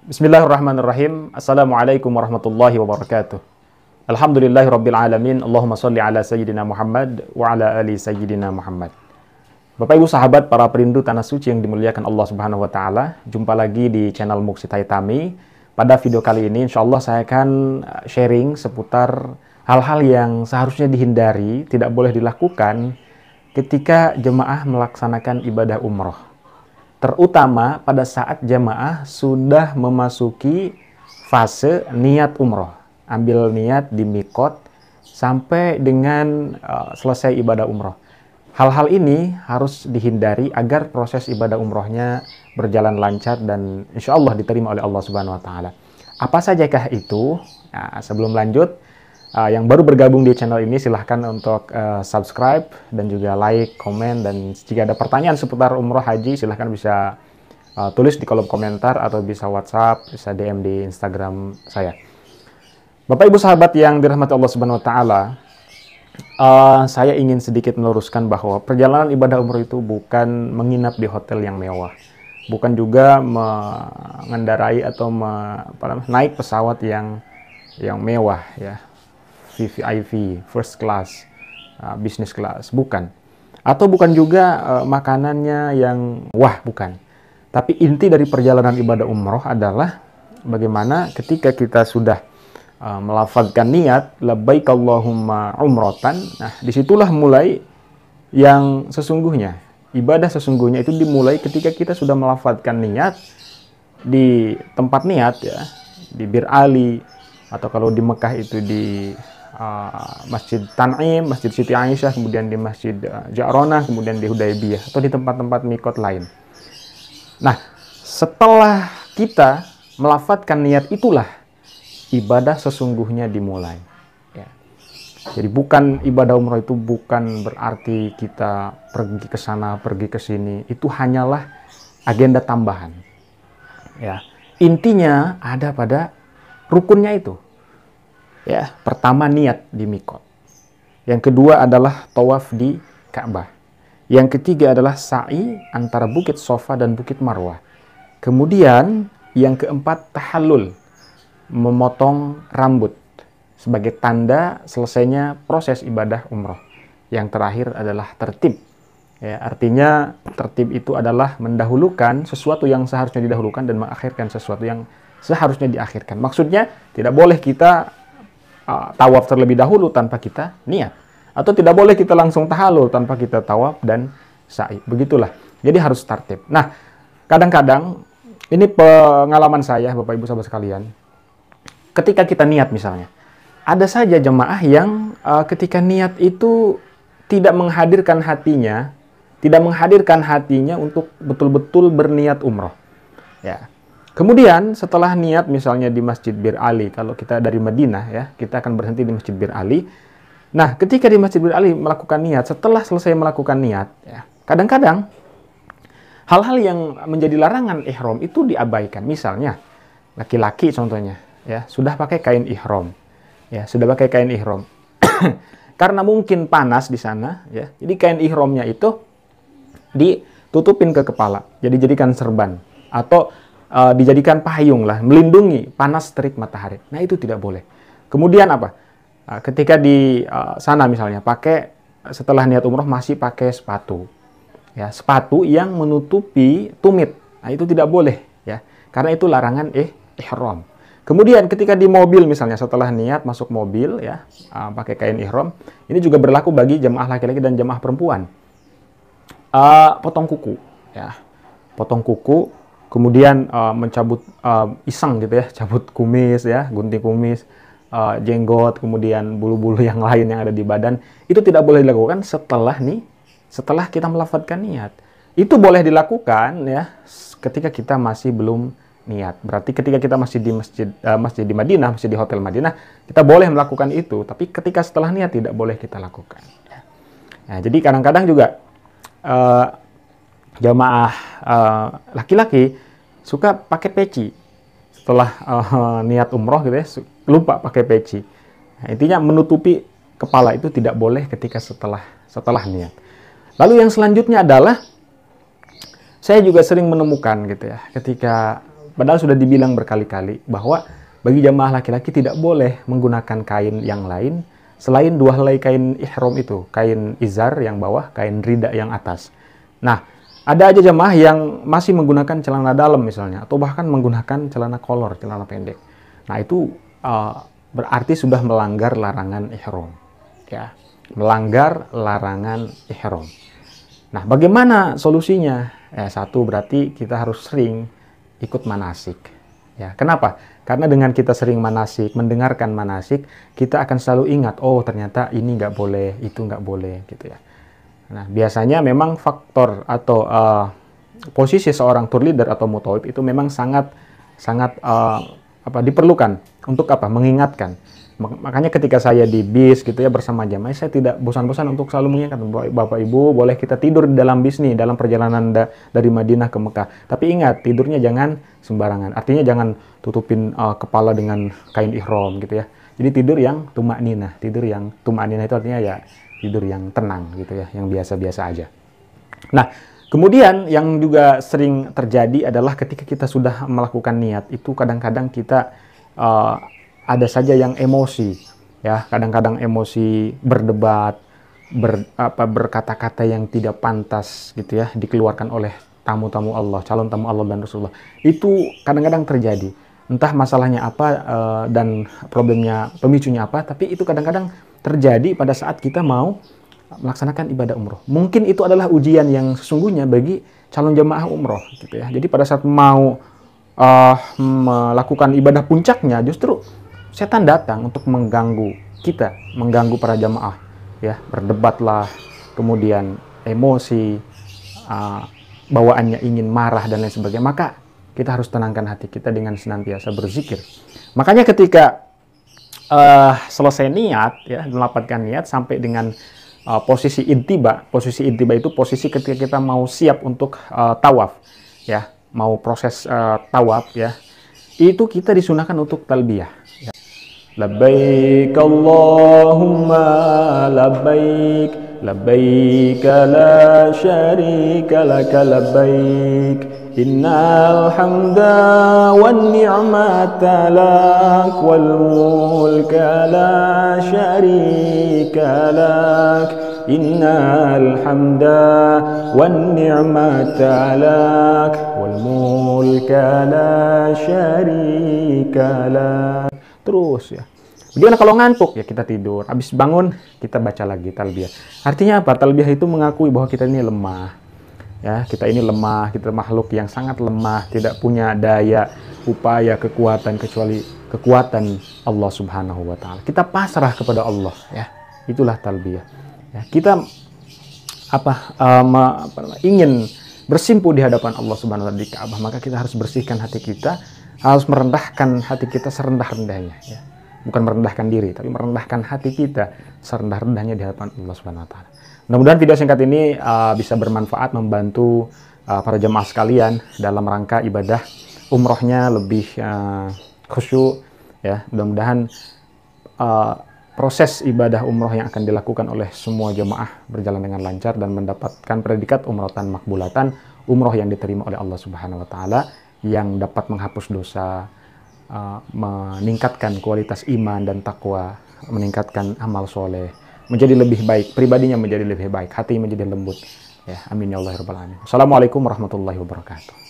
Bismillahirrahmanirrahim. Assalamualaikum warahmatullahi wabarakatuh. Alhamdulillahirabbil alamin. Allahumma shalli ala sayyidina Muhammad wa ala ali sayyidina Muhammad. Bapak Ibu sahabat para perindu tanah suci yang dimuliakan Allah Subhanahu wa taala, jumpa lagi di channel Muqsit Haitami. Pada video kali ini insyaallah saya akan sharing seputar hal-hal yang seharusnya dihindari, tidak boleh dilakukan ketika jemaah melaksanakan ibadah umroh. Terutama pada saat jemaah sudah memasuki fase niat umroh. Ambil niat di mikot sampai dengan selesai ibadah umroh. Hal-hal ini harus dihindari agar proses ibadah umrohnya berjalan lancar dan insya Allah diterima oleh Allah Subhanahu wa Ta'ala. Apa sajakah itu? Nah, sebelum lanjut, yang baru bergabung di channel ini silahkan untuk subscribe dan juga like, komen, dan jika ada pertanyaan seputar umroh haji silahkan bisa tulis di kolom komentar atau bisa WhatsApp, bisa DM di Instagram saya. Bapak Ibu sahabat yang dirahmati Allah Subhanahu wa taala, saya ingin sedikit meluruskan bahwa perjalanan ibadah umroh itu bukan menginap di hotel yang mewah, bukan juga mengendarai atau naik pesawat yang mewah ya. VVIP, first class, business class, bukan. Atau bukan juga makanannya yang wah, bukan. Tapi inti dari perjalanan ibadah umroh adalah bagaimana ketika kita sudah melafazkan niat, labbaik Allahumma umrotan, nah disitulah mulai yang sesungguhnya. Ibadah sesungguhnya itu dimulai ketika kita sudah melafazkan niat di tempat niat ya, di Bir Ali, atau kalau di Mekah itu di Masjid Tan'im, Masjid Siti Aisyah, kemudian di Masjid Ja'ronah, kemudian di Hudaybiyah, atau di tempat-tempat mikot lain. Nah, setelah kita melafazkan niat itulah ibadah sesungguhnya dimulai. Ya. Jadi bukan ibadah umroh itu bukan berarti kita pergi ke sana, pergi ke sini. Itu hanyalah agenda tambahan. Ya. Intinya ada pada rukunnya itu. Ya, pertama niat di mikot. Yang kedua adalah tawaf di Ka'bah. Yang ketiga adalah sa'i antara Bukit Sofa dan Bukit Marwah. Kemudian yang keempat tahallul, memotong rambut sebagai tanda selesainya proses ibadah umroh. Yang terakhir adalah tertib. Ya, artinya tertib itu adalah mendahulukan sesuatu yang seharusnya didahulukan dan mengakhirkan sesuatu yang seharusnya diakhirkan. Maksudnya tidak boleh kita tawaf terlebih dahulu tanpa kita niat, atau tidak boleh kita langsung tahallul tanpa kita tawaf dan sa'i. Begitulah. Jadi harus tertib. Nah, kadang-kadang ini pengalaman saya Bapak Ibu sahabat sekalian. Ketika kita niat misalnya, ada saja jemaah yang ketika niat itu tidak menghadirkan hatinya untuk betul-betul berniat umroh. Ya. Kemudian setelah niat misalnya di Masjid Bir Ali, kalau kita dari Madinah ya, kita akan berhenti di Masjid Bir Ali. Nah, ketika di Masjid Bir Ali melakukan niat, setelah selesai melakukan niat, ya, kadang-kadang hal-hal yang menjadi larangan ihram itu diabaikan. Misalnya, laki-laki contohnya, ya, sudah pakai kain ihram. Ya, sudah pakai kain ihram. Karena mungkin panas di sana, ya. Jadi kain ihramnya itu ditutupin ke kepala, jadi jadikan serban atau dijadikan payung lah, melindungi panas terik matahari. Nah, itu tidak boleh. Kemudian apa? Ketika di sana misalnya setelah niat umroh masih pakai sepatu. Ya, sepatu yang menutupi tumit. Nah, itu tidak boleh ya. Karena itu larangan ihram. Kemudian ketika di mobil misalnya setelah niat masuk mobil ya, pakai kain ihram, ini juga berlaku bagi jemaah laki-laki dan jemaah perempuan. Potong kuku ya. Potong kuku. Kemudian mencabut iseng gitu ya, cabut kumis ya, gunting kumis, jenggot, kemudian bulu-bulu yang lain yang ada di badan, itu tidak boleh dilakukan setelah kita melafazkan niat. Itu boleh dilakukan ya ketika kita masih belum niat. Berarti ketika kita masih di masjid di Madinah, masih di hotel Madinah, kita boleh melakukan itu, tapi ketika setelah niat tidak boleh kita lakukan. Nah, jadi kadang-kadang juga jamaah laki-laki suka pakai peci setelah niat umroh gitu ya, lupa pakai peci. Nah, intinya menutupi kepala itu tidak boleh ketika setelah niat. Lalu yang selanjutnya adalah saya juga sering menemukan gitu ya, ketika Padahal sudah dibilang berkali-kali bahwa bagi jamaah laki-laki tidak boleh menggunakan kain yang lain selain dua helai kain ihram itu, kain izar yang bawah, kain rida yang atas. Nah, ada aja jamaah yang masih menggunakan celana dalam misalnya, atau bahkan menggunakan celana kolor, celana pendek. Nah, itu berarti sudah melanggar larangan ihram, ya, melanggar larangan ihram. Nah, bagaimana solusinya? Satu, berarti kita harus sering ikut manasik. Ya, kenapa? Karena dengan kita sering manasik, mendengarkan manasik, kita akan selalu ingat, oh ternyata ini nggak boleh, itu nggak boleh, gitu ya. Nah, biasanya memang faktor atau posisi seorang tour leader atau mutawif itu memang sangat diperlukan untuk mengingatkan. Makanya ketika saya di bis gitu ya bersama jamaah, saya tidak bosan-bosan untuk selalu mengingatkan, Bapak Ibu boleh kita tidur di dalam bis nih, dalam perjalanan dari Madinah ke Mekah. Tapi ingat, tidurnya jangan sembarangan. Artinya jangan tutupin kepala dengan kain ihram gitu ya. Jadi tidur yang tumakninah. Tidur yang tumakninah itu artinya ya tidur yang tenang gitu ya, yang biasa-biasa aja. Nah, kemudian yang juga sering terjadi adalah ketika kita sudah melakukan niat, itu kadang-kadang kita ada saja yang emosi, ya, kadang-kadang emosi, berdebat, berkata-kata yang tidak pantas gitu ya, dikeluarkan oleh tamu-tamu Allah, calon tamu Allah dan Rasulullah. Itu kadang-kadang terjadi. Entah masalahnya apa dan problemnya, pemicunya apa, tapi itu kadang-kadang terjadi pada saat kita mau melaksanakan ibadah umroh. Mungkin itu adalah ujian yang sesungguhnya bagi calon jemaah umroh gitu ya. Jadi pada saat mau melakukan ibadah puncaknya, justru setan datang untuk mengganggu kita, mengganggu para jamaah, ya, berdebatlah, kemudian emosi, bawaannya ingin marah dan lain sebagainya. Maka kita harus tenangkan hati kita dengan senantiasa berzikir. Makanya ketika selesai niat, ya, melapatkan niat sampai dengan posisi intiba. Posisi intiba itu posisi ketika kita mau siap untuk tawaf, ya, mau proses tawaf, ya. Itu kita disunahkan untuk talbiyah. Ya. Labbaik Allahumma labbaik, labbaik la syarika laka labbaik, innal hamda wan ni'mata lak wal mulka la syarika lak, innal hamda wan ni'mata lak wal mulka la syarika lak. Terus ya. Bagaimana kalau ngantuk? Ya kita tidur. Habis bangun, kita baca lagi talbiyah. Artinya apa? Talbiyah itu mengakui bahwa kita ini lemah. Ya, kita ini lemah, kita makhluk yang sangat lemah, tidak punya daya, upaya, kekuatan kecuali kekuatan Allah Subhanahu wa taala. Kita pasrah kepada Allah, ya. Itulah talbiyah. Ya, kita ingin bersimpuh di hadapan Allah Subhanahu wa taala di Ka'bah, maka kita harus bersihkan hati kita, harus merendahkan hati kita serendah-rendahnya, ya. Bukan merendahkan diri, tapi merendahkan hati kita serendah-rendahnya di hadapan Allah Subhanahu wa taala. Mudah-mudahan video singkat ini bisa bermanfaat, membantu para jemaah sekalian dalam rangka ibadah umrohnya lebih khusyuk, ya. Mudah-mudahan proses ibadah umroh yang akan dilakukan oleh semua jemaah berjalan dengan lancar dan mendapatkan predikat umrohatan makbulatan, umroh yang diterima oleh Allah Subhanahu wa taala, yang dapat menghapus dosa, meningkatkan kualitas iman dan takwa, meningkatkan amal soleh, menjadi lebih baik, pribadinya menjadi lebih baik, hati menjadi lembut. Ya, amin ya Allah ya rabbal alamin. Assalamualaikum warahmatullahi wabarakatuh.